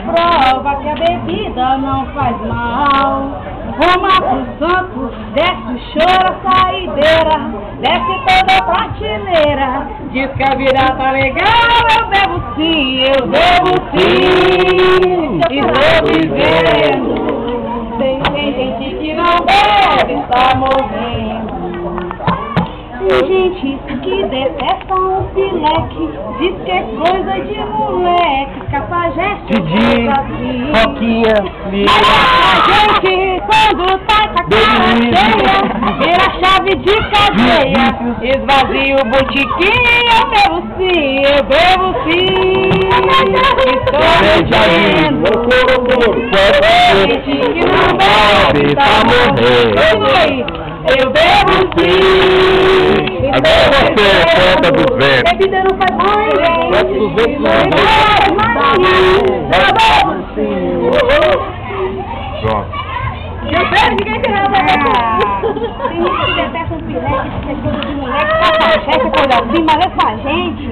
prova que a bebida não faz mal. Roma pro santo, desce o choro, a saideira, desce toda a prateleira. Diz que a vida tá legal, eu bebo sim, estou vivendo. Tem gente que não bebe, está morrendo. Tem gente que detesta um pileque, diz que é coisa de moleque, cafajeste, Didi, Roquinha, mas a gente, quando tá com a cara cheia, vira chave de cadeia, esvazia o botiquim, eu bebo sim, estou vivendo. Tem gente que não bebe, tá morrendo. Eu bebo sim. Agora você, poeta dos ventos. Bebida não faz mal, Poeta dos ventos não Pronto. Eu bebo, ninguém quer não. Tem gente que detesta um pileque, que é coisa de moleque, cafajeste, coisa assim, mas essa gente